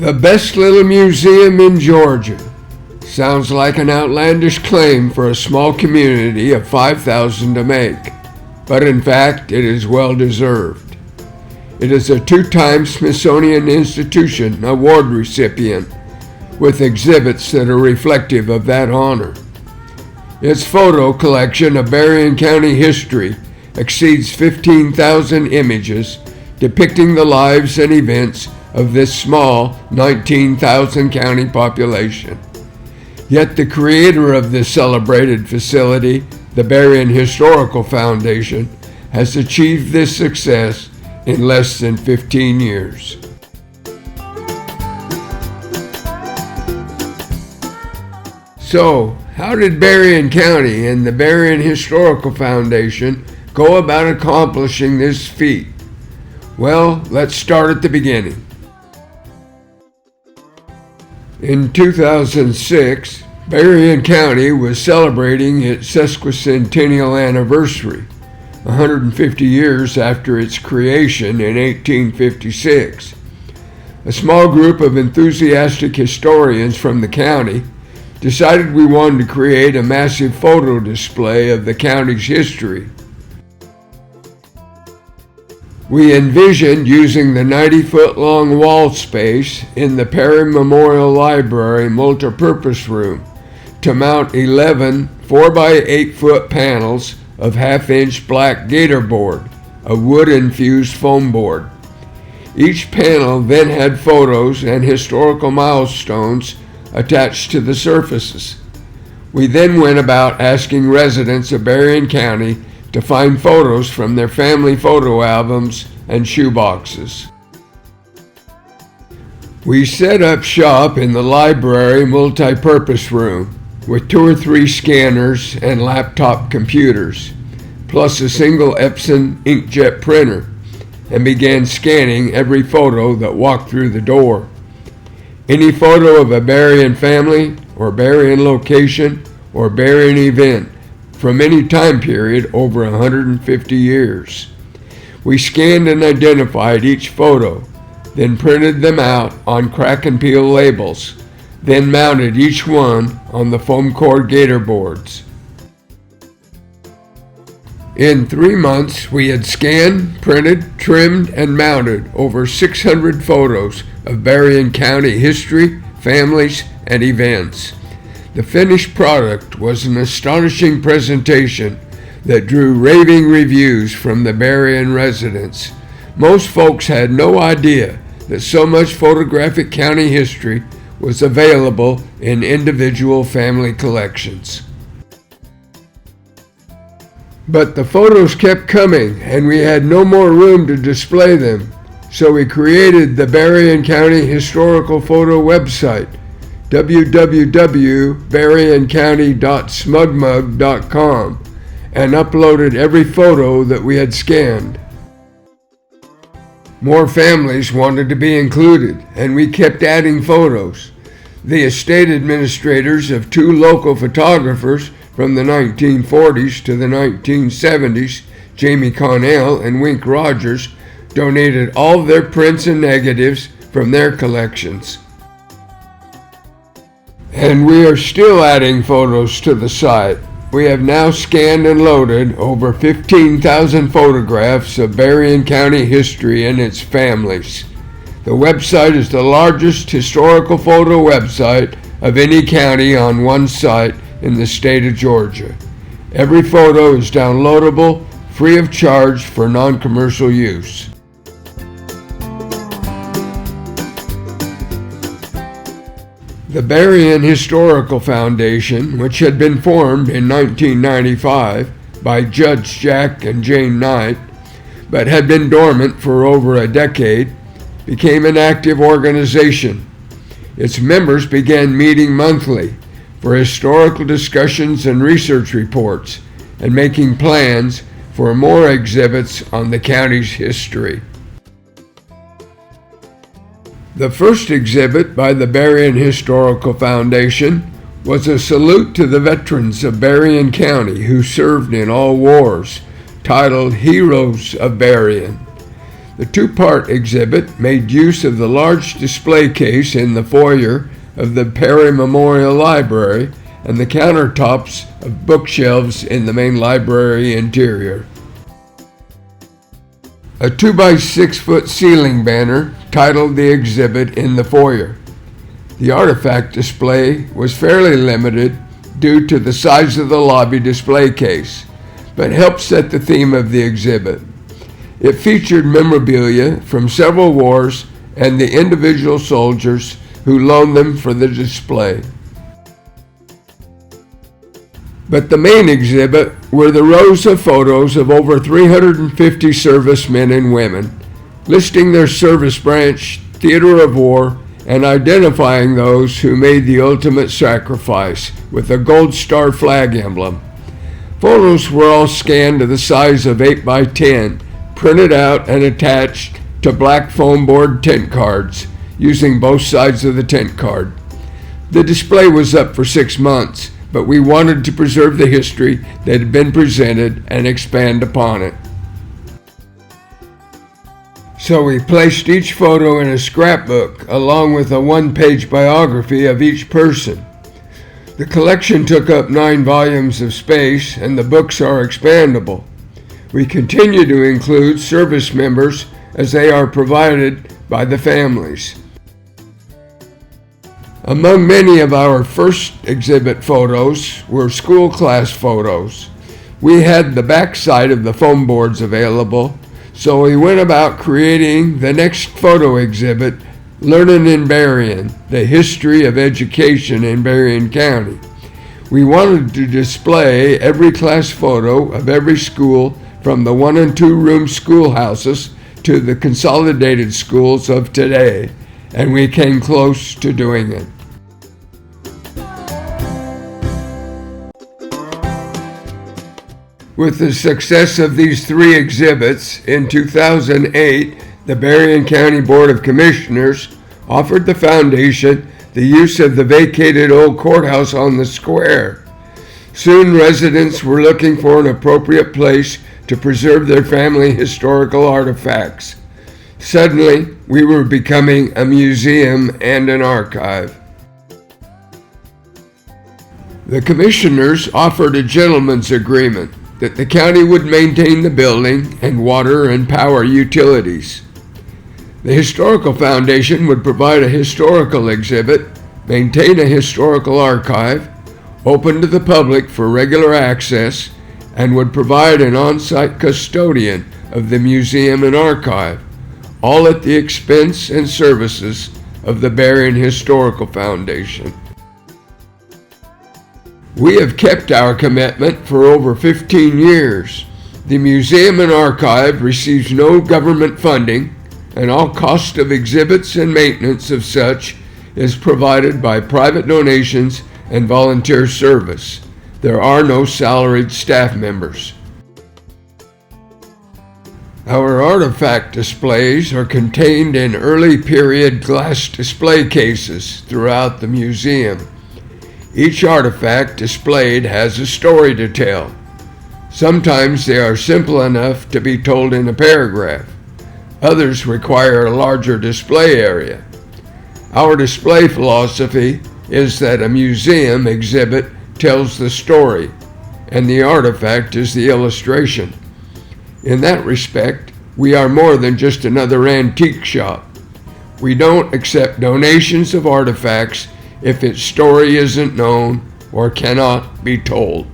The best little museum in Georgia. Sounds like an outlandish claim for a small community of 5,000 to make, but in fact it is well deserved. It is a 2-time Smithsonian Institution award recipient, with exhibits that are reflective of that honor. Its photo collection of Berrien County history exceeds 15,000 images depicting the lives and events of this small 19,000 county population. Yet the creator of this celebrated facility, the Berrien Historical Foundation, has achieved this success in less than 15 years. So, how did Berrien County and the Berrien Historical Foundation go about accomplishing this feat? Well, let's start at the beginning. In 2006, Berrien County was celebrating its sesquicentennial anniversary, 150 years after its creation in 1856. A small group of enthusiastic historians from the county decided we wanted to create a massive photo display of the county's history. We envisioned using the 90-foot-long wall space in the Perry Memorial Library multipurpose room to mount 11 4x8-foot panels of half-inch black gator board, a wood-infused foam board. Each panel then had photos and historical milestones attached to the surfaces. We then went about asking residents of Berrien County to find photos from their family photo albums and shoeboxes. We set up shop in the library multipurpose room with 2 or 3 scanners and laptop computers, plus a single Epson inkjet printer, and began scanning every photo that walked through the door. Any photo of a Berrien family or Berrien location or Berrien event from any time period over 150 years. We scanned and identified each photo, then printed them out on crack and peel labels, then mounted each one on the foam core gator boards. In 3 months, we had scanned, printed, trimmed, and mounted over 600 photos of Berrien County history, families, and events. The finished product was an astonishing presentation that drew raving reviews from the Berrien residents. Most folks had no idea that so much photographic county history was available in individual family collections. But the photos kept coming, and we had no more room to display them, so we created the Berrien County Historical Photo website, www.berriencounty.smugmug.com, and uploaded every photo that we had scanned. More families wanted to be included, and we kept adding photos. The estate administrators of 2 local photographers from the 1940s to the 1970s, Jamie Connell and Wink Rogers, donated all their prints and negatives from their collections. And we are still adding photos to the site. We have now scanned and loaded over 15,000 photographs of Berrien County history and its families. The website is the largest historical photo website of any county on one site in the state of Georgia. Every photo is downloadable, free of charge for non-commercial use. The Berrien Historical Foundation, which had been formed in 1995 by Judge Jack and Jane Knight, but had been dormant for over a decade, became an active organization. Its members began meeting monthly for historical discussions and research reports, and making plans for more exhibits on the county's history. The first exhibit by the Berrien Historical Foundation was a salute to the veterans of Berrien County who served in all wars, titled Heroes of Berrien. The two-part exhibit made use of the large display case in the foyer of the Perry Memorial Library and the countertops of bookshelves in the main library interior. A 2-by-6-foot ceiling banner titled the exhibit in the foyer. The artifact display was fairly limited due to the size of the lobby display case, but helped set the theme of the exhibit. It featured memorabilia from several wars and the individual soldiers who loaned them for the display. But the main exhibit were the rows of photos of over 350 servicemen and women, listing their service branch, theater of war, and identifying those who made the ultimate sacrifice with a gold star flag emblem. Photos were all scanned to the size of 8 by 10, printed out and attached to black foam board tent cards using both sides of the tent card. The display was up for 6 months, but we wanted to preserve the history that had been presented and expand upon it. So we placed each photo in a scrapbook along with a 1-page biography of each person. The collection took up 9 volumes of space, and the books are expandable. We continue to include service members as they are provided by the families. Among many of our first exhibit photos were school class photos. We had the backside of the foam boards available, so we went about creating the next photo exhibit, Learning in Berrien, the history of education in Berrien County. We wanted to display every class photo of every school from the 1 and 2 room schoolhouses to the consolidated schools of today, and we came close to doing it. With the success of these 3 exhibits, in 2008, the Berrien County Board of Commissioners offered the foundation the use of the vacated old courthouse on the square. Soon residents were looking for an appropriate place to preserve their family historical artifacts. Suddenly, we were becoming a museum and an archive. The commissioners offered a gentleman's agreement that the county would maintain the building and water and power utilities. The Historical Foundation would provide a historical exhibit, maintain a historical archive, open to the public for regular access, and would provide an on-site custodian of the museum and archive, all at the expense and services of the Berrien Historical Foundation. We have kept our commitment for over 15 years. The museum and archive receives no government funding, and all cost of exhibits and maintenance of such is provided by private donations and volunteer service. There are no salaried staff members. Our artifact displays are contained in early period glass display cases throughout the museum. Each artifact displayed has a story to tell. Sometimes they are simple enough to be told in a paragraph. Others require a larger display area. Our display philosophy is that a museum exhibit tells the story, and the artifact is the illustration. In that respect, we are more than just another antique shop. We don't accept donations of artifacts if its story isn't known or cannot be told.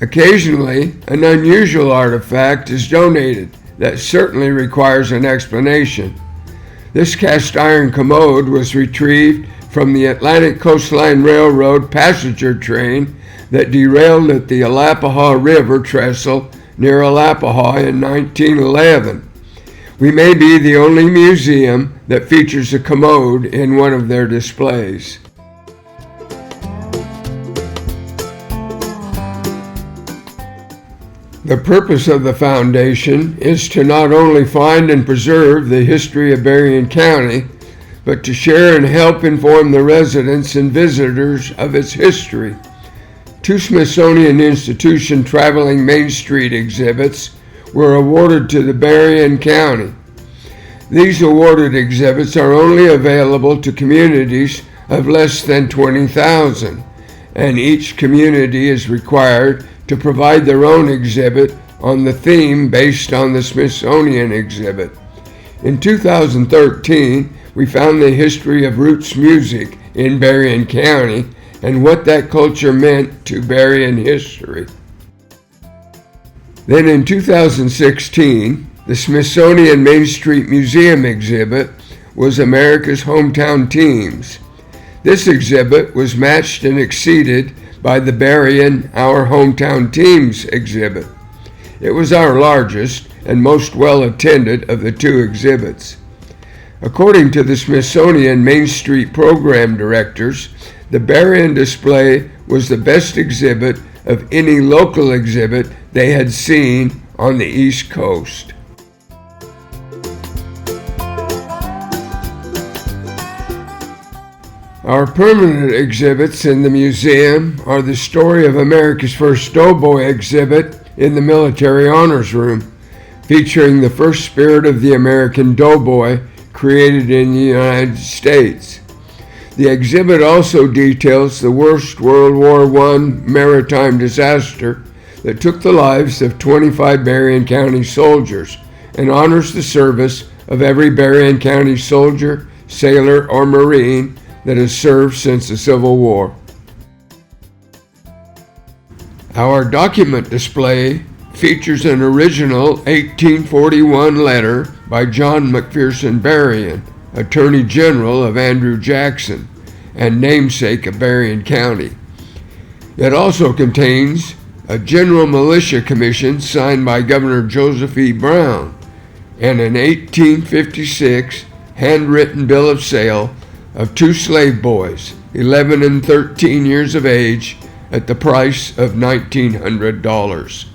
Occasionally, an unusual artifact is donated that certainly requires an explanation. This cast iron commode was retrieved from the Atlantic Coastline Railroad passenger train that derailed at the Alapahaw River trestle near Alapahaw in 1911. We may be the only museum that features a commode in one of their displays. The purpose of the foundation is to not only find and preserve the history of Berrien County, but to share and help inform the residents and visitors of its history. 2 Smithsonian Institution traveling Main Street exhibits were awarded to the Berrien County. These awarded exhibits are only available to communities of less than 20,000, and each community is required to provide their own exhibit on the theme based on the Smithsonian exhibit. In 2013, we found the history of roots music in Berrien County and what that culture meant to Berrien history. Then in 2016, the Smithsonian Main Street Museum exhibit was America's Hometown Teams. This exhibit was matched and exceeded by the Berrien Our Hometown Teams exhibit. It was our largest and most well-attended of the two exhibits. According to the Smithsonian Main Street program directors, the Berrien display was the best exhibit of any local exhibit they had seen on the East Coast. Our permanent exhibits in the museum are the Story of America's First Doughboy exhibit in the Military Honors Room, featuring the first spirit of the American doughboy created in the United States. The exhibit also details the worst World War I maritime disaster that took the lives of 25 Berrien County soldiers and honors the service of every Berrien County soldier, sailor, or Marine that has served since the Civil War. Our document display features an original 1841 letter by John McPherson Berrien, Attorney General of Andrew Jackson and namesake of Berrien County. It also contains a General Militia Commission signed by Governor Joseph E. Brown and an 1856 handwritten bill of sale of two slave boys, 11 and 13 years of age, at the price of $1,900.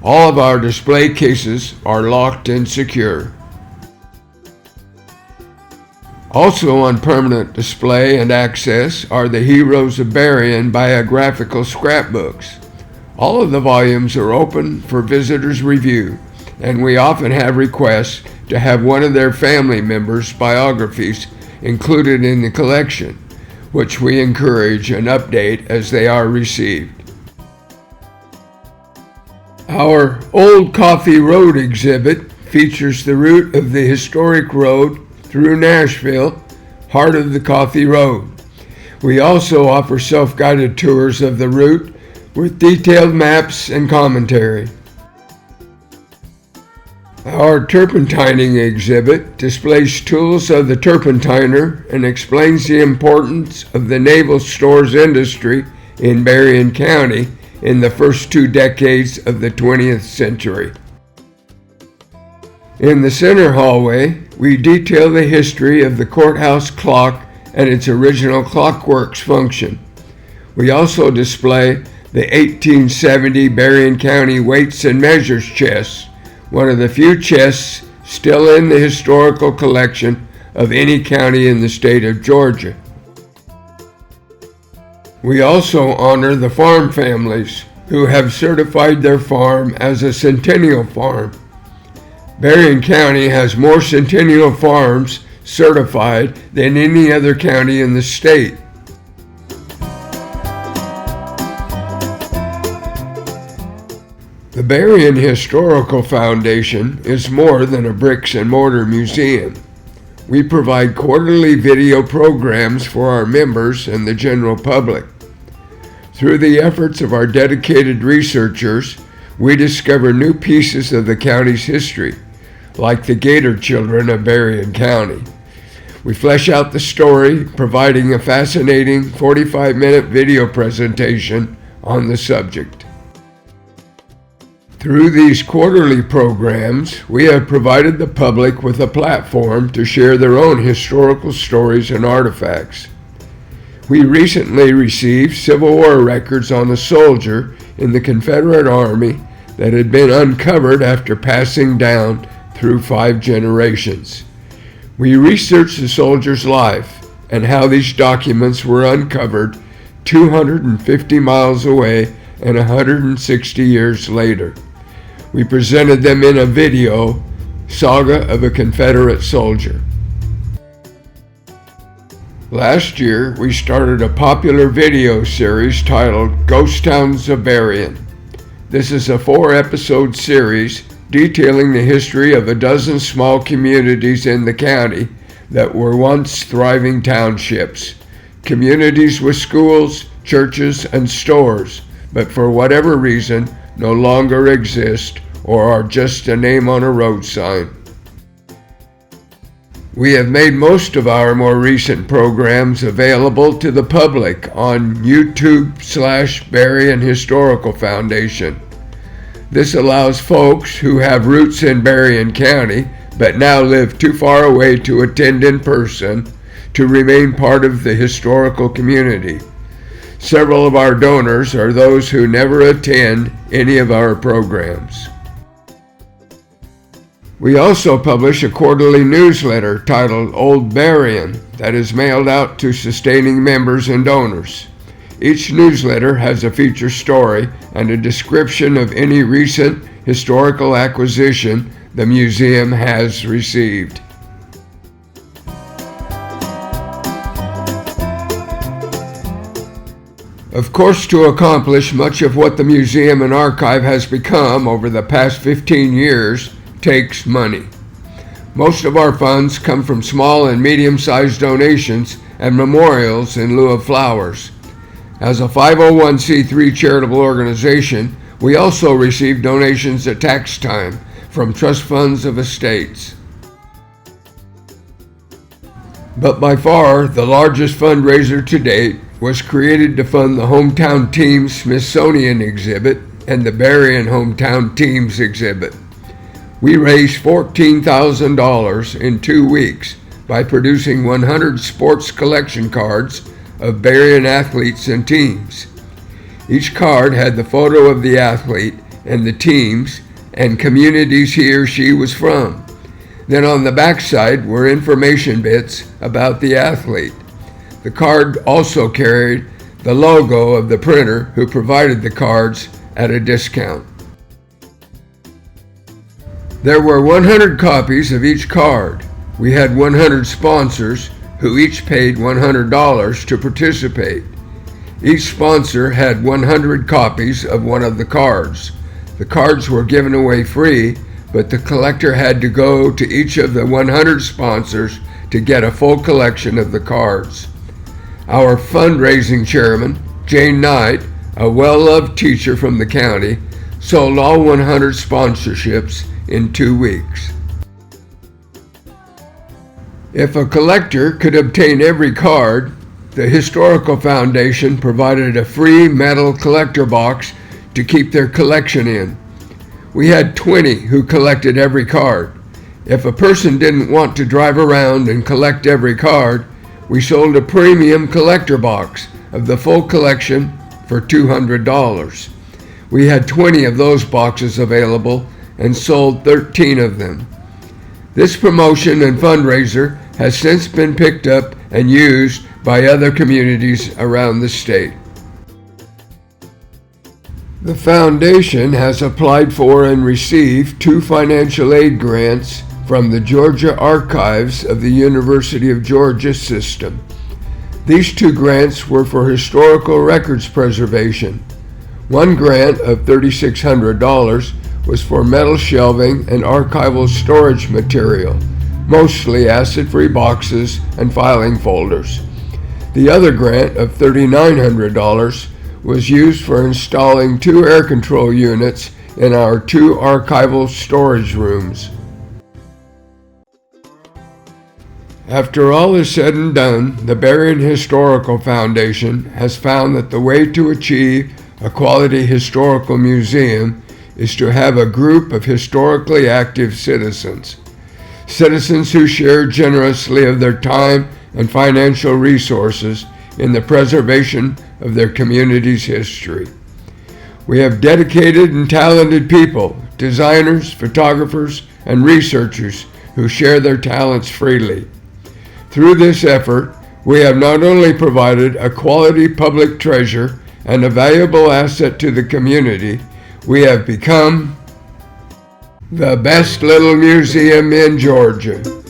All of our display cases are locked and secure. Also on permanent display and access are the Heroes of Berrien biographical scrapbooks. All of the volumes are open for visitors' review, and we often have requests to have one of their family members' biographies included in the collection, which we encourage and update as they are received. Our Old Coffee Road exhibit features the route of the historic road through Nashville, heart of the Coffee Road. We also offer self-guided tours of the route with detailed maps and commentary. Our turpentining exhibit displays tools of the turpentiner and explains the importance of the naval stores industry in Berrien County in the first 2 decades of the 20th century. In the center hallway, we detail the history of the courthouse clock and its original clockworks function. We also display the 1870 Berrien County Weights and Measures chest, one of the few chests still in the historical collection of any county in the state of Georgia. We also honor the farm families who have certified their farm as a centennial farm. Berrien County has more centennial farms certified than any other county in the state. The Berrien Historical Foundation is more than a bricks and mortar museum. We provide quarterly video programs for our members and the general public. Through the efforts of our dedicated researchers, we discover new pieces of the county's history, like the Gator Children of Berrien County. We flesh out the story, providing a fascinating 45-minute video presentation on the subject. Through these quarterly programs, we have provided the public with a platform to share their own historical stories and artifacts. We recently received Civil War records on a soldier in the Confederate Army that had been uncovered after passing down through 5 generations. We researched the soldier's life and how these documents were uncovered 250 miles away and 160 years later. we presented them in a video, Saga of a Confederate Soldier. Last year, we started a popular video series titled Ghost Towns of Berrien. This is a 4-episode series detailing the history of a dozen small communities in the county that were once thriving townships. Communities with schools, churches, and stores, but for whatever reason no longer exist or are just a name on a road sign. We have made most of our more recent programs available to the public on YouTube/Berrien Historical Foundation. This allows folks who have roots in Berrien County but now live too far away to attend in person to remain part of the historical community. Several of our donors are those who never attend any of our programs. We also publish a quarterly newsletter titled Old Berrien that is mailed out to sustaining members and donors. Each newsletter has a feature story and a description of any recent historical acquisition the museum has received. Of course, to accomplish much of what the museum and archive has become over the past 15 years takes money. Most of our funds come from small and medium-sized donations and memorials in lieu of flowers. As a 501c3 charitable organization, we also receive donations at tax time from trust funds of estates. But by far, the largest fundraiser to date was created to fund the Hometown Teams Smithsonian exhibit and the Berrien Hometown Teams exhibit. We raised $14,000 in 2 weeks by producing 100 sports collection cards of Berrien athletes and teams. Each card had the photo of the athlete and the teams and communities he or she was from. Then on the backside were information bits about the athlete. The card also carried the logo of the printer who provided the cards at a discount. There were 100 copies of each card. We had 100 sponsors who each paid $100 to participate. Each sponsor had 100 copies of one of the cards. The cards were given away free, but the collector had to go to each of the 100 sponsors to get a full collection of the cards. Our fundraising chairman, Jane Knight, a well-loved teacher from the county, sold all 100 sponsorships in 2 weeks. If a collector could obtain every card, the Historical Foundation provided a free metal collector box to keep their collection in. We had 20 who collected every card. If a person didn't want to drive around and collect every card, we sold a premium collector box of the full collection for $200. We had 20 of those boxes available and sold 13 of them. This promotion and fundraiser has since been picked up and used by other communities around the state. The foundation has applied for and received 2 financial aid grants from the Georgia Archives of the University of Georgia system. These 2 grants were for historical records preservation. One grant of $3,600 was for metal shelving and archival storage material, mostly acid-free boxes and filing folders. The other grant of $3,900 was used for installing 2 air control units in our 2 archival storage rooms. After all is said and done, the Berrien Historical Foundation has found that the way to achieve a quality historical museum is to have a group of historically active citizens. Citizens who share generously of their time and financial resources in the preservation of their community's history. We have dedicated and talented people, designers, photographers, and researchers who share their talents freely. Through this effort, we have not only provided a quality public treasure and a valuable asset to the community, we have become The best little museum in Georgia.